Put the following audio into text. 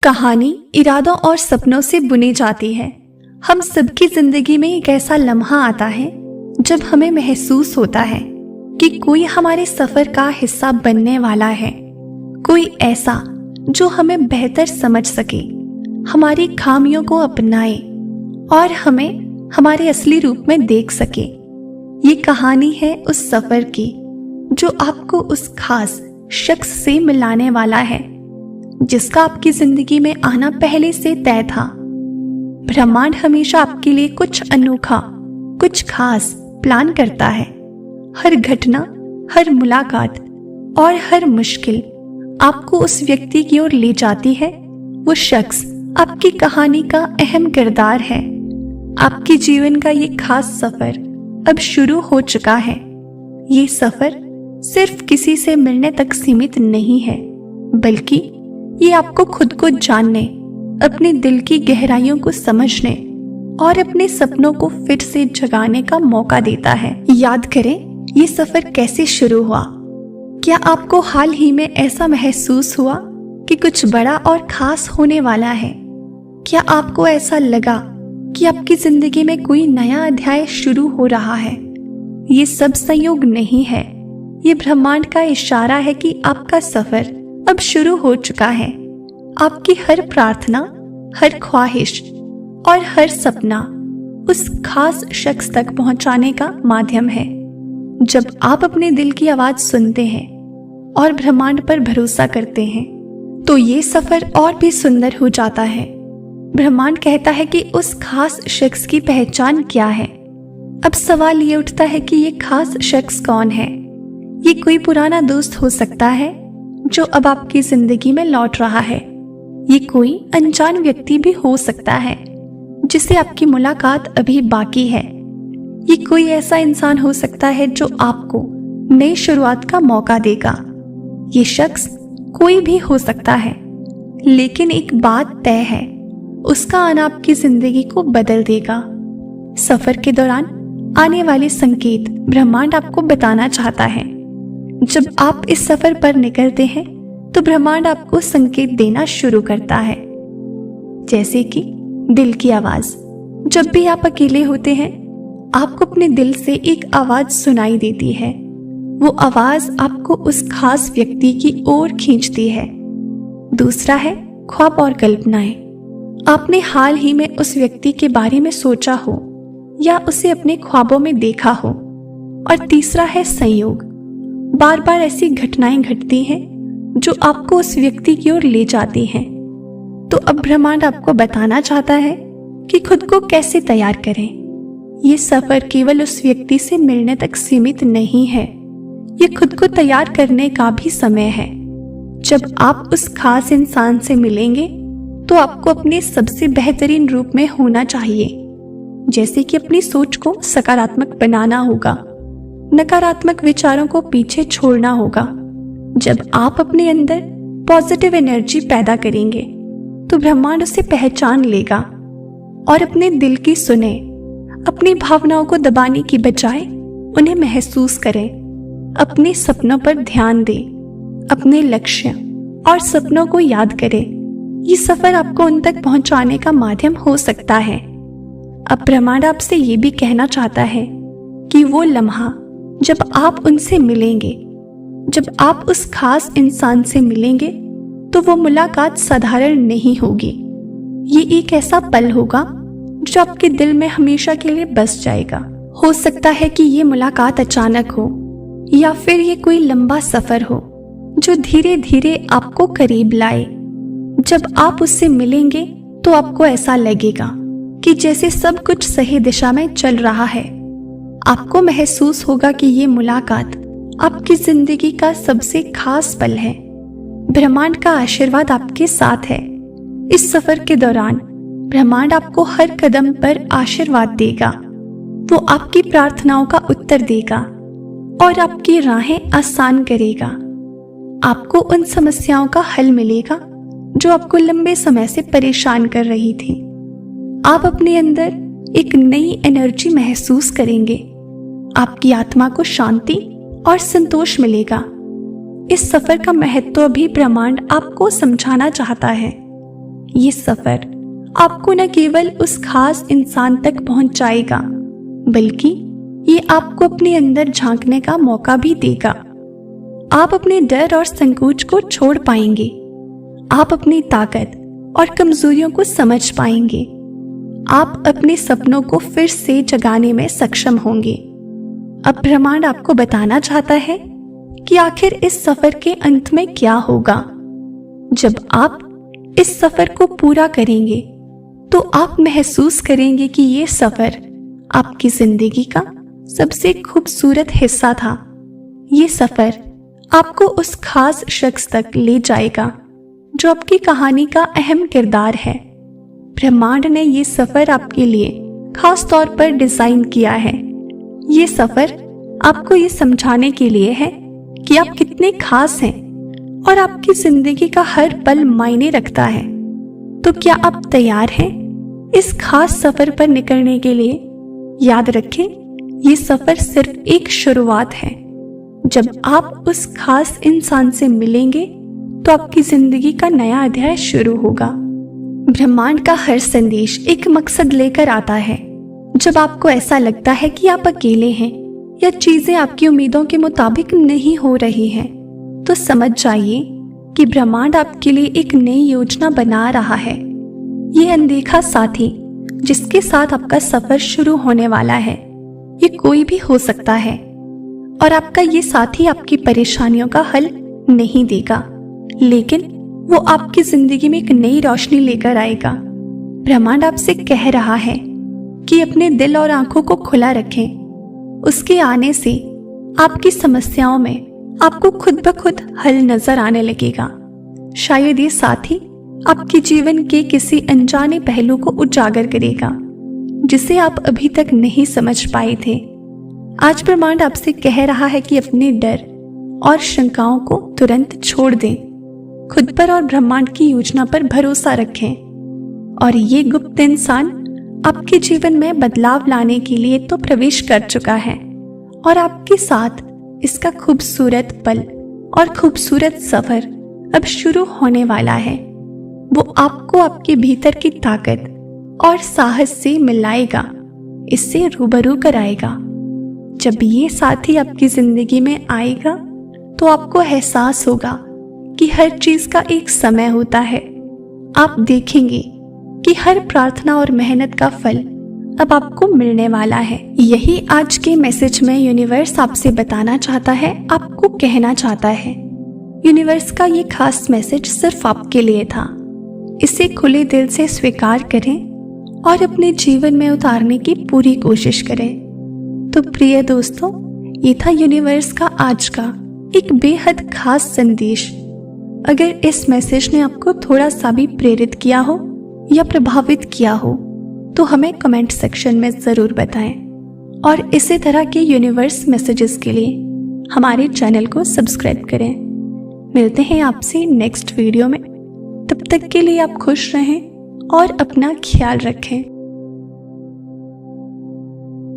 कहानी इरादों और सपनों से बुनी जाती है। हम सबकी जिंदगी में एक ऐसा लम्हा आता है जब हमें महसूस होता है कि कोई हमारे सफर का हिस्सा बनने वाला है, कोई ऐसा जो हमें बेहतर समझ सके, हमारी खामियों को अपनाए और हमें हमारे असली रूप में देख सके। ये कहानी है उस सफर की जो आपको उस खास शख्स से मिलाने वाला है जिसका आपकी जिंदगी में आना पहले से तय था। ब्रह्मांड हमेशा आपके लिए कुछ अनोखा, कुछ खास प्लान करता है। हर घटना, हर मुलाकात और हर मुश्किल आपको उस व्यक्ति की ओर ले जाती है। वो शख्स आपकी कहानी का अहम किरदार है। आपके जीवन का ये खास सफर अब शुरू हो चुका है। ये सफर सिर्फ किसी से मिलने तक सीमित नहीं है, बल्कि ये आपको खुद को जानने, अपने दिल की गहराइयों को समझने और अपने सपनों को फिर से जगाने का मौका देता है। याद करें, ये सफर कैसे शुरू हुआ। क्या आपको हाल ही में ऐसा महसूस हुआ कि कुछ बड़ा और खास होने वाला है? क्या आपको ऐसा लगा कि आपकी जिंदगी में कोई नया अध्याय शुरू हो रहा है? ये सब संयोग नहीं है, ये ब्रह्मांड का इशारा है कि आपका सफर अब शुरू हो चुका है। आपकी हर प्रार्थना, हर ख्वाहिश और हर सपना उस खास शख्स तक पहुंचाने का माध्यम है। जब आप अपने दिल की आवाज सुनते हैं और ब्रह्मांड पर भरोसा करते हैं, तो ये सफर और भी सुंदर हो जाता है। ब्रह्मांड कहता है कि उस खास शख्स की पहचान क्या है। अब सवाल ये उठता है कि ये खास शख्स कौन है? ये कोई पुराना दोस्त हो सकता है जो अब आपकी जिंदगी में लौट रहा है। ये कोई अनजान व्यक्ति भी हो सकता है जिससे आपकी मुलाकात अभी बाकी है। ये कोई ऐसा इंसान हो सकता है जो आपको नई शुरुआत का मौका देगा। ये शख्स कोई भी हो सकता है, लेकिन एक बात तय है, उसका आना आपकी जिंदगी को बदल देगा। सफर के दौरान आने वाले संकेत ब्रह्मांड आपको बताना चाहता है। जब आप इस सफर पर निकलते हैं तो ब्रह्मांड आपको संकेत देना शुरू करता है, जैसे कि दिल की आवाज। जब भी आप अकेले होते हैं, आपको अपने दिल से एक आवाज सुनाई देती है। वो आवाज आपको उस खास व्यक्ति की ओर खींचती है। दूसरा है ख्वाब और कल्पनाएं। आपने हाल ही में उस व्यक्ति के बारे में सोचा हो या उसे अपने ख्वाबों में देखा हो। और तीसरा है संयोग। बार बार ऐसी घटनाएं घटती हैं जो आपको उस व्यक्ति की ओर ले जाती हैं। तो अब ब्रह्मांड आपको बताना चाहता है कि खुद को कैसे तैयार करें। ये सफर केवल उस व्यक्ति से मिलने तक सीमित नहीं है, ये खुद को तैयार करने का भी समय है। जब आप उस खास इंसान से मिलेंगे तो आपको अपने सबसे बेहतरीन रूप में होना चाहिए, जैसे कि अपनी सोच को सकारात्मक बनाना होगा, नकारात्मक विचारों को पीछे छोड़ना होगा। जब आप अपने अंदर पॉजिटिव एनर्जी पैदा करेंगे तो ब्रह्मांड उसे पहचान लेगा और अपने दिल की सुने। अपनी भावनाओं को दबाने की बजाय उन्हें महसूस करें। अपने सपनों पर ध्यान दें, अपने लक्ष्य और सपनों को याद करें। ये सफर आपको उन तक पहुंचाने का माध्यम हो सकता है। अब ब्रह्मांड आपसे ये भी कहना चाहता है कि वो लम्हा जब आप उनसे मिलेंगे, जब आप उस खास इंसान से मिलेंगे, तो वो मुलाकात साधारण नहीं होगी। ये एक ऐसा पल होगा जो आपके दिल में हमेशा के लिए बस जाएगा। हो सकता है कि ये मुलाकात अचानक हो या फिर ये कोई लंबा सफर हो जो धीरे धीरे आपको करीब लाए। जब आप उससे मिलेंगे तो आपको ऐसा लगेगा कि जैसे सब कुछ सही दिशा में चल रहा है। आपको महसूस होगा कि ये मुलाकात आपकी जिंदगी का सबसे खास पल है। ब्रह्मांड का आशीर्वाद आपके साथ है। इस सफर के दौरान ब्रह्मांड आपको हर कदम पर आशीर्वाद देगा। वो आपकी प्रार्थनाओं का उत्तर देगा और आपकी राहें आसान करेगा। आपको उन समस्याओं का हल मिलेगा जो आपको लंबे समय से परेशान कर रही थी। आप अपने अंदर एक नई एनर्जी महसूस करेंगे। आपकी आत्मा को शांति और संतोष मिलेगा। इस सफर का महत्व भी ब्रह्मांड आपको समझाना चाहता है। ये सफर आपको न केवल उस खास इंसान तक पहुंचाएगा, बल्कि ये आपको अपने अंदर झांकने का मौका भी देगा। आप अपने डर और संकोच को छोड़ पाएंगे। आप अपनी ताकत और कमजोरियों को समझ पाएंगे। आप अपने सपनों को फिर से जगाने में सक्षम होंगे। अब ब्रह्मांड आपको बताना चाहता है कि आखिर इस सफर के अंत में क्या होगा। जब आप इस सफर को पूरा करेंगे तो आप महसूस करेंगे कि ये सफर आपकी जिंदगी का सबसे खूबसूरत हिस्सा था। ये सफर आपको उस खास शख्स तक ले जाएगा जो आपकी कहानी का अहम किरदार है। ब्रह्मांड ने ये सफर आपके लिए खास तौर पर डिजाइन किया है। ये सफर आपको ये समझाने के लिए है कि आप कितने खास हैं और आपकी जिंदगी का हर पल मायने रखता है। तो क्या आप तैयार हैं इस खास सफर पर निकलने के लिए? याद रखें, ये सफर सिर्फ एक शुरुआत है। जब आप उस खास इंसान से मिलेंगे तो आपकी जिंदगी का नया अध्याय शुरू होगा। ब्रह्मांड का हर संदेश एक मकसद लेकर आता है। जब आपको ऐसा लगता है कि आप अकेले हैं या चीजें आपकी उम्मीदों के मुताबिक नहीं हो रही हैं, तो समझ जाइए कि ब्रह्मांड आपके लिए एक नई योजना बना रहा है। ये अनदेखा साथी जिसके साथ आपका सफर शुरू होने वाला है, ये कोई भी हो सकता है और आपका ये साथी आपकी परेशानियों का हल नहीं देगा, लेकिन वो आपकी जिंदगी में एक नई रोशनी लेकर आएगा। ब्रह्मांड आपसे कह रहा है कि अपने दिल और आंखों को खुला रखें। उसके आने से आपकी समस्याओं में आपको खुद ब खुद हल नजर आने लगेगा। शायद ये साथी आपके जीवन के किसी अनजाने पहलू को उजागर करेगा जिसे आप अभी तक नहीं समझ पाए थे। आज ब्रह्मांड आपसे कह रहा है कि अपने डर और शंकाओं को तुरंत छोड़ दें, खुद पर और ब्रह्मांड की योजना पर भरोसा रखें। और ये गुप्त इंसान आपके जीवन में बदलाव लाने के लिए तो प्रवेश कर चुका है और आपके साथ इसका खूबसूरत पल और खूबसूरत सफर अब शुरू होने वाला है। वो आपको आपके भीतर की ताकत और साहस से मिलाएगा, इससे रूबरू कराएगा। जब ये साथी आपकी जिंदगी में आएगा तो आपको एहसास होगा कि हर चीज का एक समय होता है। आप देखेंगे कि हर प्रार्थना और मेहनत का फल अब आपको मिलने वाला है। यही आज के मैसेज में यूनिवर्स आपसे बताना चाहता है, आपको कहना चाहता है। यूनिवर्स का ये खास मैसेज सिर्फ आपके लिए था। इसे खुले दिल से स्वीकार करें और अपने जीवन में उतारने की पूरी कोशिश करें। तो प्रिय दोस्तों, ये था यूनिवर्स का आज का एक बेहद खास संदेश। अगर इस मैसेज ने आपको थोड़ा सा भी प्रेरित किया हो या प्रभावित किया हो तो हमें कमेंट सेक्शन में ज़रूर बताएं। और इसी तरह के यूनिवर्स मैसेजेस के लिए हमारे चैनल को सब्सक्राइब करें। मिलते हैं आपसे नेक्स्ट वीडियो में। तब तक के लिए आप खुश रहें और अपना ख्याल रखें।